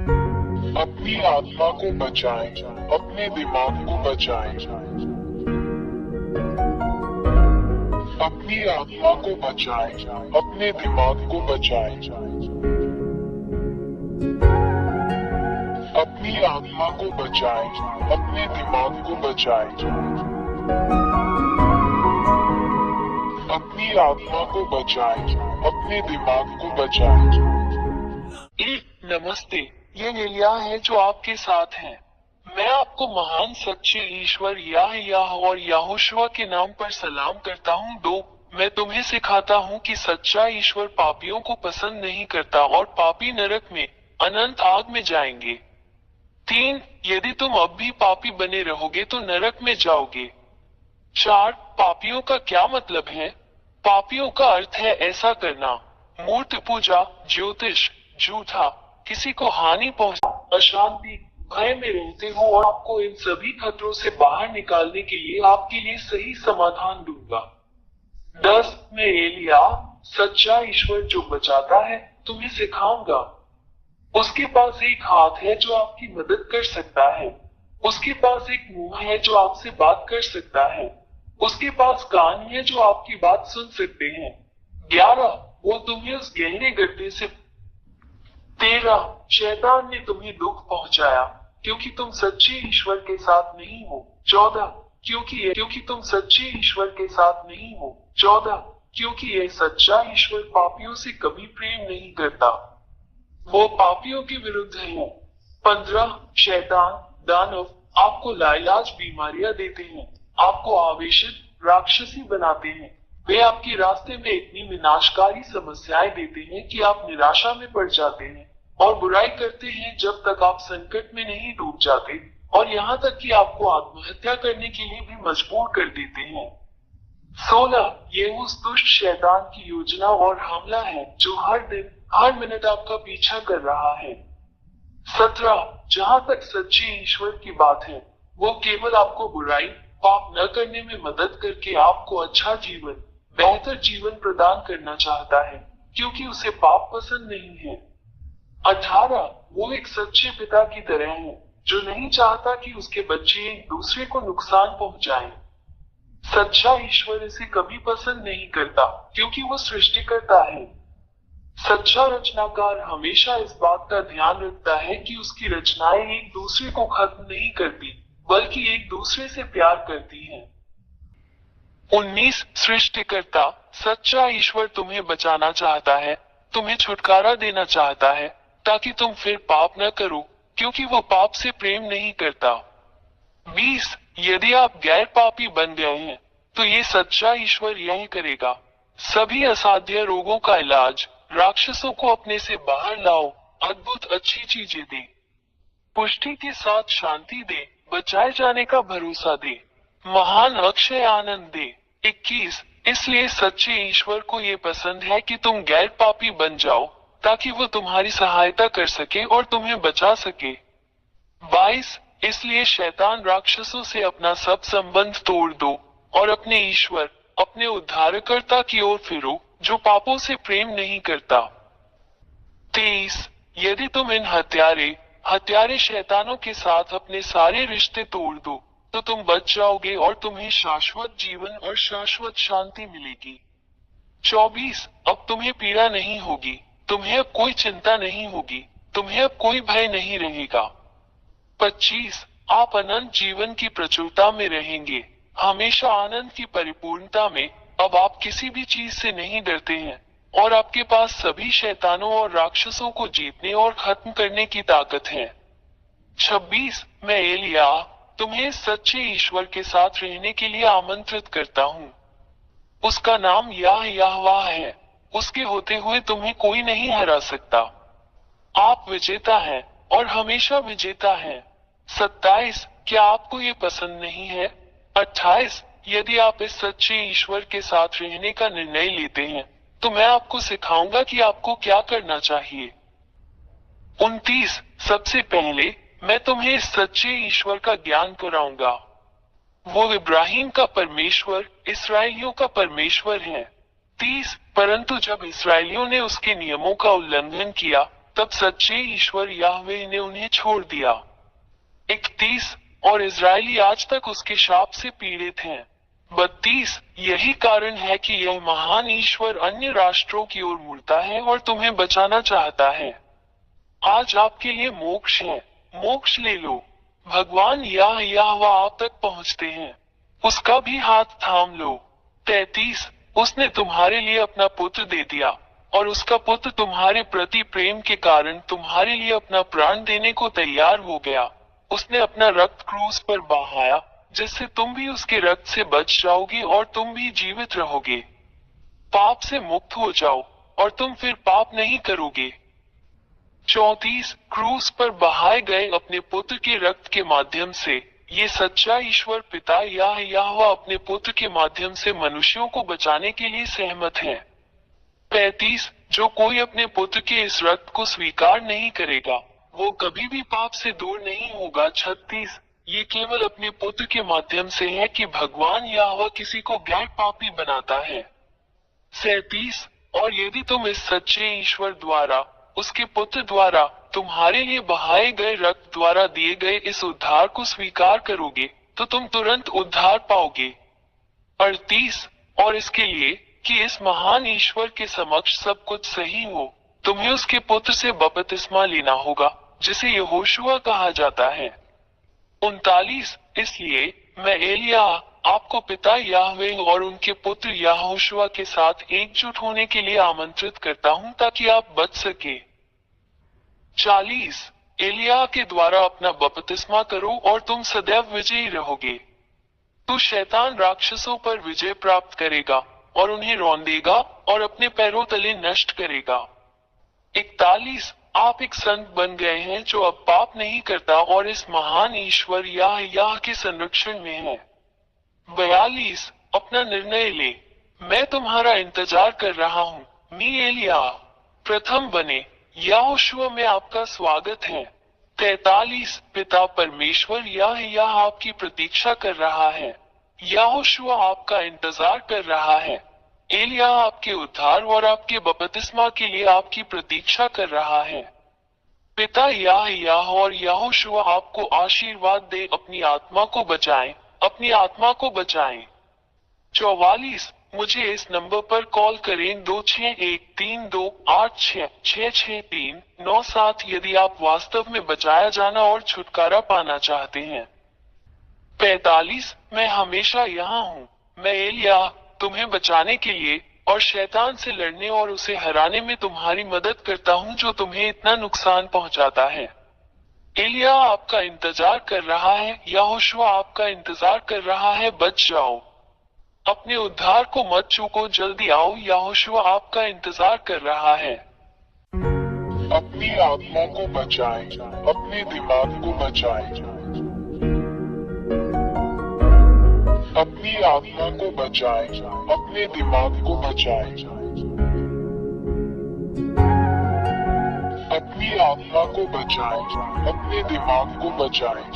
अपनी आत्मा को बचाएं, अपने दिमाग को बचाएं। अपनी आत्मा को बचाएं, अपने दिमाग को बचाएं। अपनी आत्मा को बचाएं, अपने दिमाग को बचाएं। अपनी आत्मा को बचाएं, अपने दिमाग को बचाएं। नमस्ते, ये लिलिया है जो आपके साथ है। मैं आपको महान सच्चे ईश्वर याह और याहोशुआ के नाम पर सलाम करता हूँ। 2, मैं तुम्हें सिखाता हूँ कि सच्चा ईश्वर पापियों को पसंद नहीं करता और पापी नरक में अनंत आग में जाएंगे। 3, यदि तुम अब भी पापी बने रहोगे तो नरक में जाओगे। 4, पापियों का क्या मतलब है? पापियों का अर्थ है ऐसा करना, मूर्ति पूजा, ज्योतिष, झूठा, किसी को हानि पहुंचा, अशांति, भय में रहते हो। और आपको इन सभी खतरों से बाहर निकालने के लिए आपके लिए सही समाधान दूंगा। 10, मैं एलिया, सच्चा ईश्वर जो बचाता है, तुम्हें सिखाऊंगा। उसके पास एक हाथ है जो आपकी मदद कर सकता है। उसके पास एक मुंह है जो आपसे बात कर सकता है। उसके पास कान है जो आपकी बात सुन सकते हैं। 11, वो तुम्हें उस गहरे गड्ढे से 13, शैतान ने तुम्हें दुख पहुंचाया क्योंकि तुम सच्चे ईश्वर के साथ नहीं हो। 14, क्योंकि तुम सच्चे ईश्वर के साथ नहीं हो। 14, क्योंकि यह सच्चा ईश्वर पापियों से कभी प्रेम नहीं करता, वो पापियों के विरुद्ध है। 15, शैतान, दानव आपको लाइलाज बीमारियां देते हैं, आपको आवेशित, राक्षसी बनाते हैं। वे आपके रास्ते में इतनी विनाशकारी समस्याएं देते हैं कि आप निराशा में पड़ जाते हैं और बुराई करते हैं जब तक आप संकट में नहीं डूब जाते, और यहाँ तक कि आपको आत्महत्या करने के लिए भी मजबूर कर देते हैं। 16, ये उस दुष्ट शैतान की योजना और हमला है जो हर दिन हर मिनट आपका पीछा कर रहा है। 17, जहाँ तक सच्चे ईश्वर की बात है, वो केवल आपको बुराई, पाप न करने में मदद करके आपको अच्छा जीवन, बेहतर जीवन प्रदान करना चाहता है, क्योंकि उसे पाप पसंद नहीं है। 18, वो एक सच्चे पिता की तरह है जो नहीं चाहता कि उसके बच्चे एक दूसरे को नुकसान पहुंचाएं। सच्चा ईश्वर इसे कभी पसंद नहीं करता क्योंकि वो सृष्टिकर्ता है। सच्चा रचनाकार हमेशा इस बात का ध्यान रखता है कि उसकी रचनाएं एक दूसरे को खत्म नहीं करती, बल्कि एक दूसरे से प्यार करती हैं। 19, सृष्टिकर्ता, सच्चा ईश्वर तुम्हें बचाना चाहता है, तुम्हें छुटकारा देना चाहता है ताकि तुम फिर पाप न करो, क्योंकि वो पाप से प्रेम नहीं करता। 20, यदि आप गैर पापी बन गए हैं तो ये सच्चा ईश्वर यही करेगा। सभी असाध्य रोगों का इलाज, राक्षसों को अपने से बाहर लाओ, अद्भुत अच्छी चीजें दे, पुष्टि के साथ शांति दे, बचाए जाने का भरोसा दे, महान अक्षय आनंद दे। 21, इसलिए सच्चे ईश्वर को ये पसंद है कि तुम गैर पापी बन जाओ ताकि वो तुम्हारी सहायता कर सके और तुम्हें बचा सके। 22, इसलिए शैतान राक्षसों से अपना सब संबंध तोड़ दो और अपने ईश्वर, अपने उद्धारकर्ता की ओर फिरो जो पापों से प्रेम नहीं करता। 23, यदि तुम इन हत्यारे शैतानों के साथ अपने सारे रिश्ते तोड़ दो तो तुम बच जाओगे और तुम्हें शाश्वत जीवन और शाश्वत शांति मिलेगी। 24, अब तुम्हें पीड़ा नहीं होगी, तुम्हें अब कोई चिंता नहीं होगी, तुम्हें अब कोई भय नहीं रहेगा। 25, आप अनंत जीवन की प्रचुरता में रहेंगे, हमेशा आनंद की परिपूर्णता में। अब आप किसी भी चीज से नहीं डरते हैं और आपके पास सभी शैतानों और राक्षसों को जीतने और खत्म करने की ताकत है। 26, मैं एलिया तुम्हें सच्चे ईश्वर के साथ रहने के लिए आमंत्रित करता हूँ। उसका नाम याहवाह है, उसके होते हुए तुम्हें कोई नहीं हरा सकता। आप विजेता हैं और हमेशा विजेता हैं। 27, क्या आपको ये पसंद नहीं है? 28, यदि आप इस सच्चे ईश्वर के साथ रहने का निर्णय लेते हैं तो मैं आपको सिखाऊंगा कि आपको क्या करना चाहिए। 29, सबसे पहले मैं तुम्हें इस सच्चे ईश्वर का ज्ञान कराऊंगा। वो इब्राहिम का परमेश्वर, इसराइलियों का परमेश्वर है। 30, परंतु जब इसराइलियों ने उसके नियमों का उल्लंघन किया तब सच्चे ईश्वर याहवे ने उन्हें छोड़ दिया। 31 और इजरायली आज तक उसके शाप से पीड़ित हैं। 32 यही कारण है कि यह महान ईश्वर अन्य राष्ट्रों की ओर मुड़ता है और तुम्हें बचाना चाहता है। आज आपके लिए मोक्ष है, मोक्ष ले लो। भगवान याहवा आप तक पहुंचते हैं, उसका भी हाथ थाम लो। 33 उसने तुम्हारे लिए अपना पुत्र दे दिया और उसका पुत्र तुम्हारे प्रति प्रेम के कारण तुम्हारे लिए अपना प्राण देने को तैयार हो गया। उसने अपना रक्त क्रूस पर बहाया, जिससे तुम भी उसके रक्त से बच जाओगे और तुम भी जीवित रहोगे। पाप से मुक्त हो जाओ और तुम फिर पाप नहीं करोगे। 34 क्रूस पर बहाए गए अपने पुत्र के रक्त के माध्यम से ये सच्चा ईश्वर पिता याहवा अपने पुत्र के माध्यम से मनुष्यों को बचाने के लिए सहमत है। 35 जो कोई अपने पुत्र के इस रक्त को स्वीकार नहीं करेगा वो कभी भी पाप से दूर नहीं होगा। 36 ये केवल अपने पुत्र के माध्यम से है कि भगवान याहवा किसी को गैर पापी बनाता है। 37 और यदि तुम इस सच्चे ईश्वर द्वारा उसके पुत्र द्वारा तुम्हारे लिए बहाए गए रक्त द्वारा दिए गए इस उद्धार को स्वीकार करोगे तो तुम तुरंत उद्धार पाओगे। 38 और इसके लिए कि इस महान ईश्वर के समक्ष सब कुछ सही हो तुम्हें उसके पुत्र से बपतिस्मा लेना होगा जिसे यहोशुआ कहा जाता है। 39 इसलिए मैं एलिया आपको पिता याहवे और उनके पुत्र यहोशुआ के साथ एकजुट होने के लिए आमंत्रित करता हूं ताकि आप बच सके। 40 एलिया के द्वारा अपना बपतिस्मा करो और तुम सदैव विजयी रहोगे। तो शैतान राक्षसों पर विजय प्राप्त करेगा और उन्हें रौंदेगा और अपने पैरों तले नष्ट करेगा। 41 आप एक संत बन गए हैं जो अब पाप नहीं करता और इस महान ईश्वर याह के संरक्षण में है। 42 अपना निर्णय ले, मैं तुम्हारा इंतजार कर रहा हूँ। मी एलिया प्रथम बने यहोशुआ में आपका स्वागत है। 43 पिता परमेश्वर याह आपकी प्रतीक्षा कर रहा है। यहोशुआ आपका इंतजार कर रहा है। एलिया आपके उद्धार और आपके बपतिस्मा के लिए आपकी प्रतीक्षा कर रहा है। पिता याह और यहोशुआ आपको आशीर्वाद दे अपनी आत्मा को बचाएं, अपनी आत्मा को बचाएं। 44 मुझे इस नंबर पर कॉल करें 261328666397 यदि आप वास्तव में बचाया जाना और छुटकारा पाना चाहते हैं। 45 मैं हमेशा यहाँ हूँ, मैं एलिया तुम्हें बचाने के लिए और शैतान से लड़ने और उसे हराने में तुम्हारी मदद करता हूँ जो तुम्हें इतना नुकसान पहुँचाता है। एलिया आपका इंतजार कर रहा है, यहोशुआ आपका इंतजार कर रहा है, बच जाओ। अपने उद्धार को मत चूको, जल्दी आओ, यहोशुआ आपका इंतजार कर रहा है। अपनी आत्मा को बचाएं, अपने दिमाग को बचाएं। अपनी आत्मा को बचाएं, अपने दिमाग को बचाएं। अपनी आत्मा को बचाएं, अपने दिमाग को बचाएं।